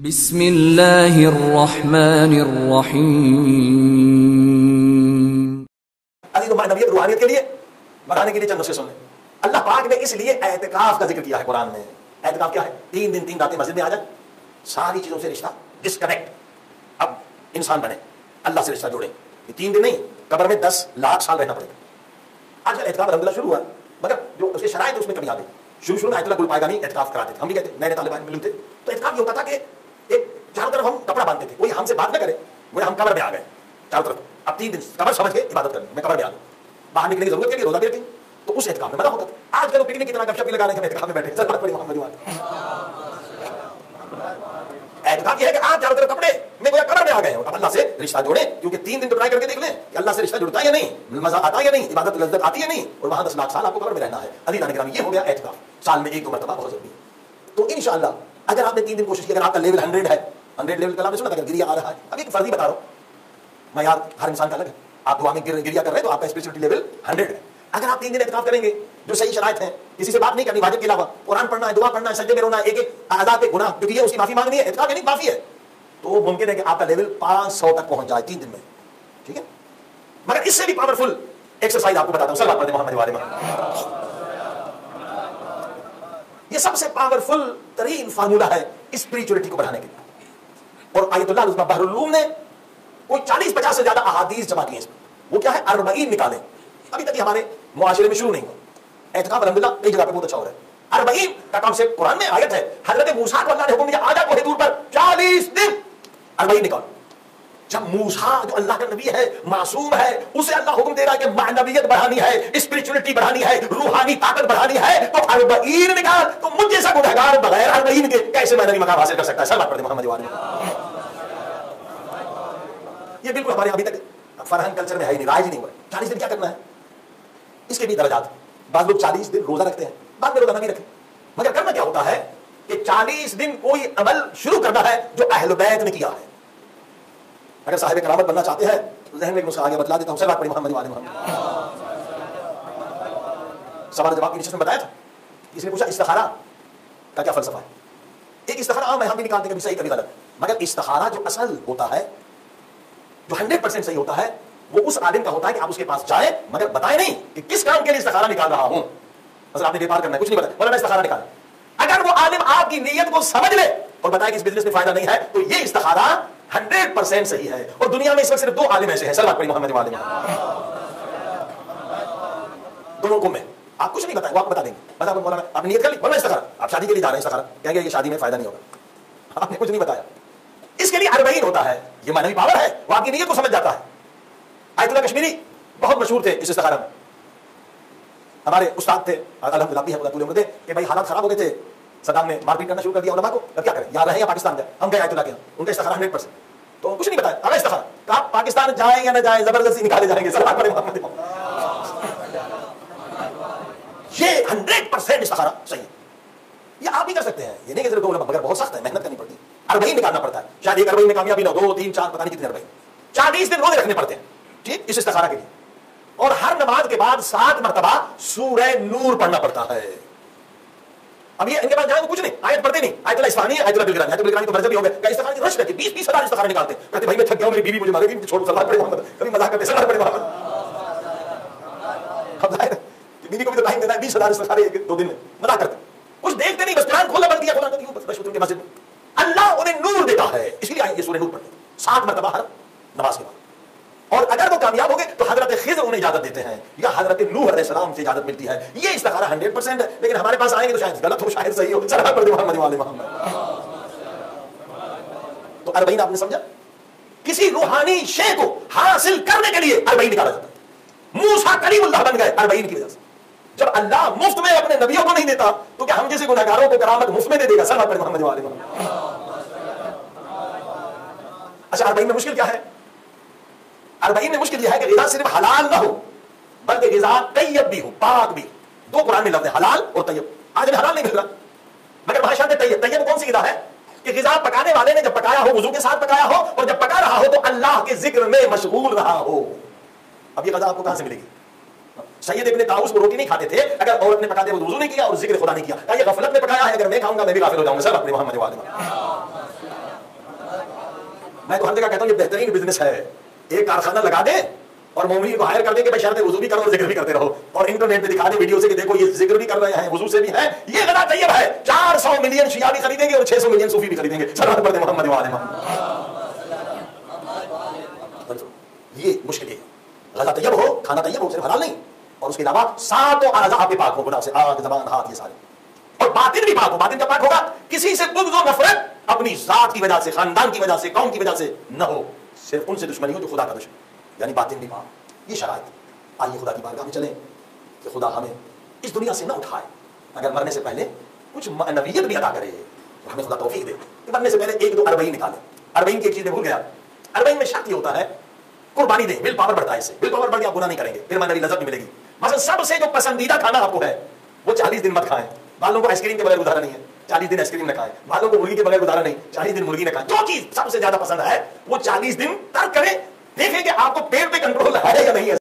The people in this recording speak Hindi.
बिस्मिल्लाहिर्रहमानिर्रहीम। नबीयत रूहानियत के लिए बढ़ाने के लिए चंद नुस्खे सुन लें। अल्लाह पाक ने इसलिए एतकाफ का जिक्र किया है कुरान में। एतकाफ क्या है? 3 दिन 3 रातें मस्जिद में आ जाए, सारी चीजों से रिश्ता डिस्कनेक्ट, अब इंसान बने, अल्लाह से रिश्ता जोड़े। ये 3 दिन नहीं, कब्र में 10 लाख साल रहना पड़ेगा। आजकल एतकाफ अल्हम्दुलिल्लाह शुरू हुआ, मगर जो उसके शराइत उसमें कमी आ गई। शुरू में आयतुल्लाह गुल पाएगा नहीं एतकाफ कराते थे, हम भी कहते नए तालिब इल्म थे तो एतकाफ ये होता था कि एक चारों तरफ हम कपड़ा बांधते थे, कोई हमसे बात न करे, वो हम कब्र में आ गए चारों तरफ। अब 3 दिन कब्र समझ के इबादत करनी, मैं कब्र में आ गया, बाहर निकलने की जरूरत के लिए रोजा भी रखें, तो उस एतकाफ में मजा होता था। आजकल तो पिकनिक की तरह गपशप लगा रहे हैं, एतकाफ में बैठे। सर बात बड़ी मोहम्मद एतकाफ ये है कि आप चारों तरफ कपड़े में कोई कब्र में आ गए हो, अब अल्लाह से रिश्ता जोड़े, क्योंकि 3 दिन तो ट्राई करके देख लें कि अल्लाह से रिश्ता जुड़ता है या नहीं, मजा आता है या नहीं, इबादत लज्जत आती है नहीं, और वहां 10 लाख साल आपको कब्र में रहना है। अज़ीज़ान किराम, ये हो गया एतकाफ, साल में 1-2 मरतबा बहुत जरूरी है। तो इंशाअल्लाह अगर आपने 3 दिन कोशिश की, अगर आपका लेवल 100 है, 100 लेवल का आपने सुना था, गिरिया आ रहा है, अब एक फर्जी बता रहा हूं मैं यार, हर इंसान का अलग है। आप दुआ में गिरिया कर रहे हैं तो आपका स्पिरिचुअलिटी लेवल 100 है। अगर आप 3 दिन एतकाफ करेंगे, जो सही शराइत है, किसी से बात नहीं करनी वाजिब के अलावा, कुरान पढ़ना है, दुआ पढ़ना है, सजदे में रोना है, एक आजाद पे गुनाह, क्योंकि ये उसकी माफी मांगनी है, एतकाफ नहीं माफी है, तो मुमकिन है कि आपका लेवल 500 तक पहुंच जाए 3 दिन में, ठीक है। मगर इससे भी पावरफुल एक्सरसाइज आपको बताता हूं, सल्लल्लाहु अलैहि मोहम्मद। ये सबसे पावरफुल तरीन फार्मूला है स्पिरिचुअलिटी को बढ़ाने के लिए। और आयतुल्लाह उस्मा बहरुल उलूम ने कोई 40-50 से ज्यादा अहादीस जमा किए इसमें। वो क्या है? 40 निकाले। अभी तक हमारे मुआशरे में शुरू नहीं हुआ। एतकाफ अल्हम्दुलिल्लाह कई जगह पे बहुत अच्छा हो रहा है। 40 का कॉन्सेप्ट कुरान में आयत है, हजरत मूसा को अल्लाह ने हुक्म दिया, आजा कोहे दूर पर 40 दिन 40 निकाल। जब मूसा जो अल्लाह का नबी है, मासूम है, उसे अल्लाह हुक्म दे रहा है कि मानवियत बढ़ानी है, स्पिरिचुअलिटी बढ़ानी है, रूहानी ताकत बढ़ानी है, तो 40 निकाल। तो मुझ जैसा गुनहगार बगैर 40 के कैसे मानवी मकाम हासिल कर सकता है? सल्लल्लाहु अलैहि मोहम्मद। ये बिल्कुल हमारे अभी तक फरहंग कल्चर में है ही नहीं, राज ही नहीं हुआ। 40 दिन क्या करना है? इसके भी दर्जात। बाद लोग 40 दिन रोजा रखते हैं, बाद में रोजा नहीं रखें, मगर करना क्या होता है कि 40 दिन कोई अमल शुरू करना है जो अहले बैत ने किया है। अगर साहिब करामत बनना चाहते हैं तो ज़हन में नुस्खा आगे बतला देता हूं। सल्लल्लाहु अलैहि मोहम्मद वाले मोहम्मद। सवाल जवाब की निश्चित में बताया था, इसने पूछा इस्तिखारा का क्या फलसफा है। एक इस्तिखारा आम है, हम भी निकालते हैं, कभी सही कभी गलत, मगर इस्तिखारा जो असल होता है, जो 100% सही होता है, वो उस आलिम का होता है कि आप उसके पास जाए, मगर बताए नहीं कि किस काम के लिए इस्तिखारा निकाल रहा हूं। मतलब आपने व्यापार करना है, कुछ नहीं पता, बोला मैं इस्तिखारा निकाल। अगर वो आलिम आपकी नीयत को समझ ले और बताए कि इस बिजनेस में फायदा नहीं है, तो ये इस्तिखारा 100% सही है। और दुनिया में इस वक्त सिर्फ 2 आलिम ऐसे हैं, सल्लल्लाहु अलैहि मोहम्मद वाले दोनों को में आप कुछ नहीं बताएं, वो आपको बता देंगे। बता मौलाना आपने नियत कर ली, बोला इस्तिखारा, आप शादी के लिए जा रहे हैं, इस्तिखारा कहेंगे ये शादी में फायदा नहीं होगा, आपने कुछ नहीं बताया। इसके लिए 40 होता है, ये मानवी पावर है, वो आपकी नियत को समझ जाता है। आयतुल्लाह कश्मीरी बहुत मशहूर थे इस इस्तिखारा में, हमारे उस्ताद थे, अल्हम्दुलिल्लाह भी है, पूरी उम्र थे कि भाई हालात खराब हो गए थे, सद्दाम ने मारपीट करना शुरू कर दिया उलमा को, अब क्या करें, यहाँ रहे या पाकिस्तान जाए। हम गए आयतुल्लाह के यहाँ, उनका इस्तिखारा 100%, तो कुछ नहीं बताया, अगर इस्तिखारा कहा पाकिस्तान जाए या ना जाए, जबरदस्ती निकाले जाएंगे। सल्लल्लाहु अलैहि मोहम्मद। ये 100% इस्तिखारा सही है, ये आप भी कर सकते हैं, ये नहीं कि सिर्फ 2 उलमा, मगर बहुत सख्त है, मेहनत करनी पड़ती है। 40 निकालना पड़ता है, शायद एक 40 में कामयाबी ना हो, 2, 3, 4 पता नहीं कितने 40, 40 दिन रोजे रखने पड़ते हैं, ठीक, इस इस्तिखारा के लिए। और हर नमाज के बाद 7 मरतबा सूरह नूर पढ़ना पड़ता है। अब ये इनके पास जाए कुछ नहीं, आयत पढ़ते नहीं, आयतुल्लाह इस्फहानी है, आयतुल्लाह बिलगिरानी, आयतुल्लाह बिलगिरानी तो मर्ज़ भी हो गए, कई इस्तिखारे की रश रहती है, 20-20 हज़ार इस्तिखारे निकालते हैं, कहते भाई मैं थक गया हूं, मेरी बीवी मुझे मारेगी, छोड़ सल्लल्लाहु अलैहि मोहम्मद, कभी मजाक करते सल्लल्लाहु अलैहि मोहम्मद। अब जाहिर बीवी को भी तो टाइम देना है, 20 हज़ार इस्तिखारे 2 दिन में, मजाक करते, कुछ देखते नहीं, बस कुरान खोला बंद किया, कुरान क्यों बस उनके मस्जिद में। अल्लाह उन्हें नूर देता है, इसलिए ये सूरह नूर पढ़ते 7 मरतबा हर नमाज के बाद। और अगर वो कामयाब हो गए तो हजरत खिज़र उन्हें इजाजत देते हैं, या हजरत नूह अलैहिस्सलाम से इजाजत मिलती है। ये इस्तिखारा 100% है, लेकिन हमारे पास आएंगे तो शायद गलत हो, शायद सही हो। सल्लल्लाहु अलैहि मोहम्मद वाले मोहम्मद। तो 40 आपने समझा, किसी रूहानी शे को हासिल करने के लिए 40 निकाला जाता है। मूसा कलीमुल्लाह बन गए 40 की वजह से। जब अल्लाह मुफ्त में अपने नबियों को नहीं देता तो क्या हम जैसे गुनहगारों को करामत मुफ्त में दे देगा? सल्लल्लाहु अलैहि मोहम्मद वाले मोहम्मद। अच्छा, 40 में मुश्किल क्या है? 40 में मुश्किल यह है कि ग़िज़ा सिर्फ हलाल ना हो, बल्कि ग़िज़ा तय्यब भी हो, पाक भी। 2 कुरान में लफ्ज़ है, हलाल और तय्यब। आज हमें हलाल नहीं मिल रहा, मगर वहां शर्त है तय्यब। तय्यब कौन सी ग़िज़ा है? कि ग़िज़ा पकाने वाले ने जब पकाया हो, वुज़ू के साथ पकाया हो, और जब पका रहा हो तो अल्लाह के जिक्र में मशगूल रहा हो। अब ये ग़िज़ा आपको कहां से मिलेगी? सैयद इब्न ताऊस को रोटी नहीं खाते थे, अगर औरत ने पका दिया, वुज़ू नहीं किया और जिक्र खुदा नहीं किया, क्या ये गफलत में पकाया है? अगर मैं खाऊंगा मैं भी गाफिल हो जाऊंगा। सल्लल्लाहु अलैहि मोहम्मद वाले। मैं तो हर जगह कहता हूं ये बेहतरीन बिजनेस है। एक कारखाना लगा दे और मोमिन को हायर कर दे कि भाई शर्त वुजू भी करो और जिक्र भी करते रहो, और इंटरनेट पे दिखा दे वीडियो से कि देखो ये जिक्र भी कर रहे हैं, वुजू से भी है, ये गदा तैयब है। 400 मिलियन शिया भी खरीदेंगे और 600 मिलियन सूफी भी खरीदेंगे। सलात पढ़ते मोहम्मद व आले मोहम्मद। ये मुश्किल है। गदा तैयब हो, खाना तैयब हो, सिर्फ हलाल नहीं, और उसके अलावा सातों आज़ा आपके पाक हो, गुनाह से, आंख, ज़बान, हाथ, ये सारे, और बातिन भी पाक हो। बातिन का पाक होगा, किसी से बुग़्ज़ और नफरत अपनी जात की वजह से, खानदान की वजह से, कौम की वजह से न हो, सिर्फ उनसे दुश्मनी हो जो खुदा का दुश्मन, यानी बातिन भी पाक। ये शराइत। आइए खुदा की बारगाह में चलें कि खुदा हमें इस दुनिया से न उठाए, अगर मरने से पहले कुछ नवीयत भी अदा करे, तो हमें खुदा तौफीक दे कि मरने से पहले 1-2 अरबईन निकाले। अरबईन की एक चीज भूल गया, अरबईन में शर्त होता है कुर्बानी दे, विल पावर बढ़ता है इससे, विल पावर बढ़ गया गुनाह नहीं करेंगे, फिर मानवी लज़्ज़त भी मिलेगी। मतलब सबसे जो पसंदीदा खाना आपको है वो 40 दिन मत खाएं। बालों को आइसक्रीम के बगैर गुजारा नहीं है, 40 दिन आइसक्रीम न खाएं। बालों को मुर्गी के बगैर गुजारा नहीं, 40 दिन मुर्गी न खाएं। जो चीज सबसे ज्यादा पसंद है वो 40 दिन तर्क करें, देखें कि आपको पेट पे कंट्रोल है या नहीं है।